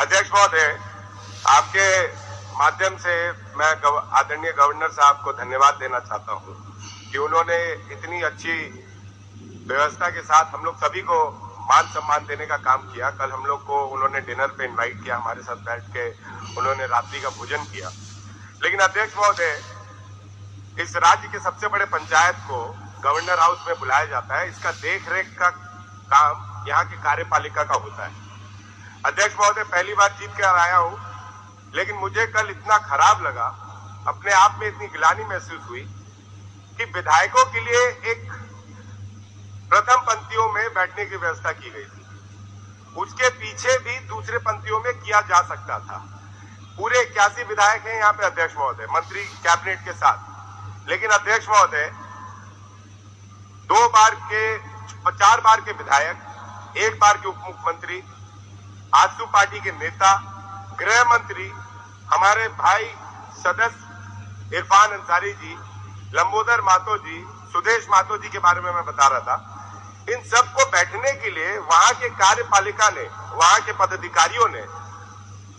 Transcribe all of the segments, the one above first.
अध्यक्ष महोदय, आपके माध्यम से मैं आदरणीय गवर्नर साहब को धन्यवाद देना चाहता हूं कि उन्होंने इतनी अच्छी व्यवस्था के साथ हम लोग सभी को मान सम्मान देने का काम किया। कल हम लोग को उन्होंने डिनर पे इनवाइट किया, हमारे साथ बैठ के उन्होंने रात्रि का भोजन किया। लेकिन अध्यक्ष महोदय, इस राज्य के सबसे बड़े पंचायत को गवर्नर हाउस में बुलाया जाता है, इसका देखरेख का काम यहाँ की कार्यपालिका का होता है। अध्यक्ष महोदय, पहली बार जीत कर आया हूं, लेकिन मुझे कल इतना खराब लगा, अपने आप में इतनी गिलानी महसूस हुई कि विधायकों के लिए एक प्रथम पंक्तियों में बैठने की व्यवस्था की गई थी। उसके पीछे भी दूसरे पंक्तियों में किया जा सकता था। पूरे 81 विधायक हैं यहाँ पे अध्यक्ष महोदय, मंत्री कैबिनेट के साथ। लेकिन अध्यक्ष महोदय, 4 बार के विधायक, 1 बार के उप मुख्यमंत्री, आजसू पार्टी के नेता, गृह मंत्री, हमारे भाई सदस्य इरफान अंसारी जी, लंबोदर महतो जी, सुदेश महतो जी के बारे में मैं बता रहा था, इन सबको बैठने के लिए वहां के कार्यपालिका ने, वहां के पदाधिकारियों ने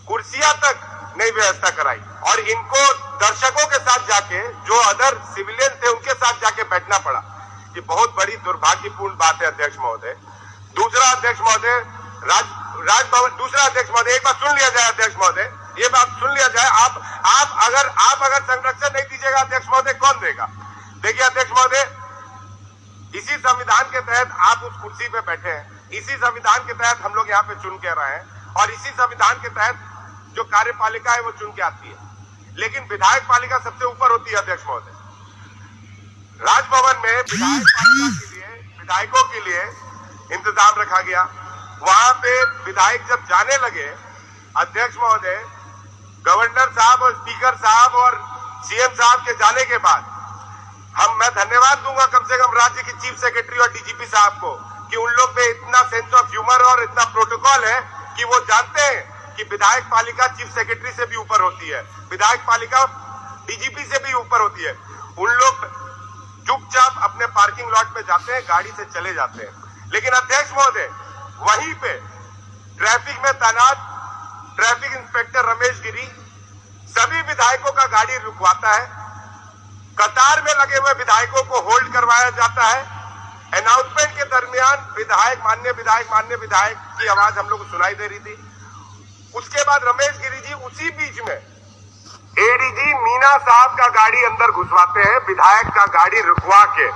कुर्सियां तक नई व्यवस्था कराई और इनको दर्शकों के साथ जाके, जो अदर सिविलियन थे उनके साथ जाके बैठना पड़ा। ये बहुत बड़ी दुर्भाग्यपूर्ण बात है अध्यक्ष महोदय। दूसरा अध्यक्ष महोदय, राजभवन, दूसरा अध्यक्ष महोदय, एक बात सुन लिया जाए अध्यक्ष महोदय, ये बात सुन लिया जाए। आप अगर संरक्षण नहीं दीजिएगा अध्यक्ष महोदय, कौन देगा? देखिए अध्यक्ष महोदय, इसी संविधान के तहत आप उस कुर्सी पे बैठे हैं, इसी संविधान के तहत हम लोग यहाँ पे चुन के रहे हैं और इसी संविधान के तहत जो कार्यपालिका है वो चुन के आती है। लेकिन विधायक पालिका सबसे ऊपर होती है अध्यक्ष महोदय। राजभवन में विधायक पालिका के लिए, विधायकों के लिए इंतजाम रखा गया। वहां पे विधायक जब जाने लगे अध्यक्ष महोदय, गवर्नर साहब और स्पीकर साहब और सीएम साहब के जाने के बाद मैं धन्यवाद दूंगा कम से कम राज्य की चीफ सेक्रेटरी और डीजीपी साहब को कि उन लोग में इतना सेंस ऑफ ह्यूमर और इतना प्रोटोकॉल है कि वो जानते हैं कि विधायक पालिका चीफ सेक्रेटरी से भी ऊपर होती है, विधायक पालिका डीजीपी से भी ऊपर होती है। उन लोग चुपचाप अपने पार्किंग लॉट में जाते हैं, गाड़ी से चले जाते हैं। लेकिन अध्यक्ष महोदय, वहीं पे ट्रैफिक में तैनात ट्रैफिक इंस्पेक्टर रमेश गिरी सभी विधायकों का गाड़ी रुकवाता है, कतार में लगे हुए विधायकों को होल्ड करवाया जाता है। अनाउंसमेंट के दरमियान माननीय विधायक की आवाज हम लोग को सुनाई दे रही थी। उसके बाद रमेश गिरी जी उसी बीच में एडीजी मीना साहब का गाड़ी अंदर घुसवाते हैं, विधायक का गाड़ी रुकवा के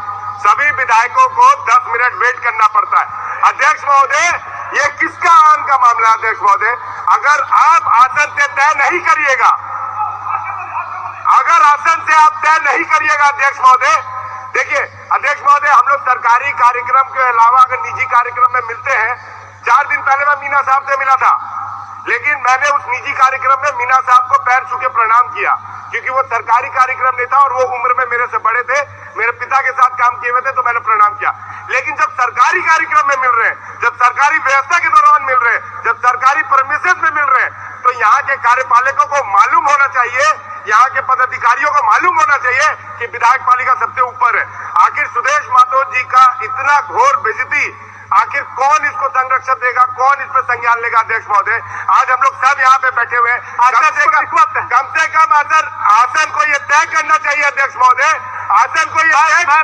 सभी विधायकों को 10 मिनट वेट करना पड़ता है। अध्यक्ष महोदय, ये किसका आन का मामला है अध्यक्ष महोदय? अगर आप आसन से तय नहीं करिएगा, अगर आसन से आप तय नहीं करिएगा अध्यक्ष महोदय, देखिए अध्यक्ष महोदय, हम लोग सरकारी कार्यक्रम के अलावा अगर निजी कार्यक्रम में मिलते हैं, 4 दिन पहले मैं मीना साहब से मिला था, लेकिन मैंने उस निजी कार्यक्रम में मीना साहब को पैर छू के प्रणाम किया क्योंकि वो सरकारी कार्यक्रम नहीं था और वो उम्र में मेरे से बड़े थे, मेरे पिता के साथ काम किए हुए थे, तो मैंने प्रणाम किया। लेकिन जब सरकारी कार्यक्रम में मिल रहे हैं, जब सरकारी व्यवस्था के दौरान मिल रहे हैं, जब सरकारी परमिशन में मिल रहे हैं, तो यहाँ के कार्यपालकों को मालूम होना चाहिए, यहाँ के पदाधिकारियों को मालूम होना चाहिए कि विधायक पालिका सबसे ऊपर है। आखिर सुदेश महतो जी का इतना घोर बेइज्जती, आखिर कौन इसको संरक्षण देगा, कौन इस पर संज्ञान लेगा? अध्यक्ष महोदय, आज हम लोग सब यहाँ पे बैठे हुए हैं, कम से कम आसन को ये तय करना चाहिए अध्यक्ष महोदय, आसन को ये मैं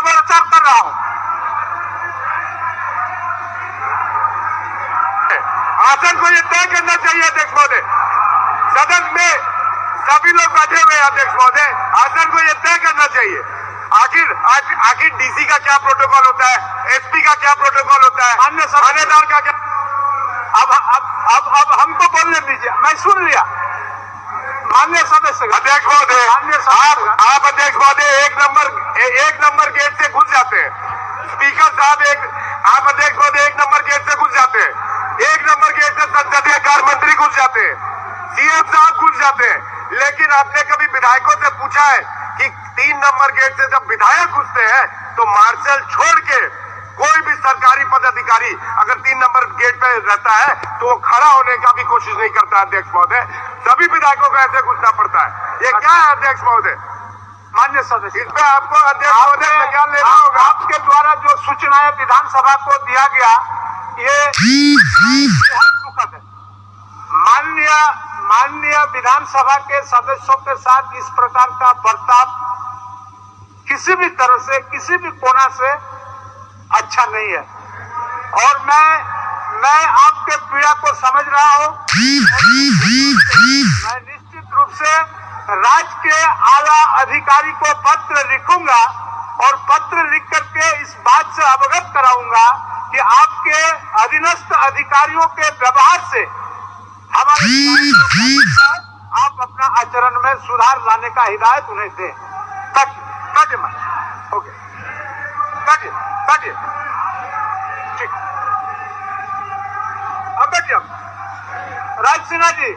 विचार कर रहा हूँ, आसन को ये तय करना चाहिए अध्यक्ष महोदय। सदन में सभी लोग बैठे हुए हैं अध्यक्ष महोदय, आसन को ये तय करना चाहिए। आखिर डीसी का क्या प्रोटोकॉल होता है, एसपी का क्या प्रोटोकॉल होता है, अन्य थानेदार का क्या? अब हमको बोलने दीजिए, मैं सुन लिया। माननीय सदस्य अध्यक्ष महोदय, आप अध्यक्ष महोदय एक नंबर गेट से घुस जाते हैं, स्पीकर साहब आप अध्यक्ष महोदय 1 नंबर गेट से घुस जाते हैं, 1 नंबर गेट से संसदीय कार्य मंत्री घुस जाते हैं, सीएम साहब घुस जाते हैं। लेकिन आपने कभी विधायकों से पूछा है कि 3 नंबर गेट से जब विधायक घुसते हैं तो मार्शल छोड़ के कोई भी सरकारी पदाधिकारी अगर 3 नंबर गेट पे रहता है तो वो खड़ा होने का भी कोशिश नहीं करता अध्यक्ष महोदय, सभी विधायकों को ऐसे घुसना पड़ता है। ये क्या है अध्यक्ष महोदय? मान्य सदस्य, इसमें आपको अध्यक्ष महोदय संज्ञान लेना होगा। आपके द्वारा जो सूचनाएं विधानसभा को दिया गया ये दुखद है। माननीय विधानसभा के सदस्यों के साथ इस प्रकार का बर्ताव किसी भी तरह से, किसी भी कोना से अच्छा नहीं है। और मैं आपके पीड़ा को समझ रहा हूं। मैं निश्चित रूप से राज्य के आला अधिकारी को पत्र लिखूंगा और पत्र लिख करके इस बात से अवगत कराऊंगा कि आपके अधीनस्थ अधिकारियों के व्यवहार से हमारे आप अपना आचरण में सुधार लाने का हिदायत उन्हें दें। काटिए मैं ओके, काटिए ठीक। अब बैठिए राज सिन्हा जी।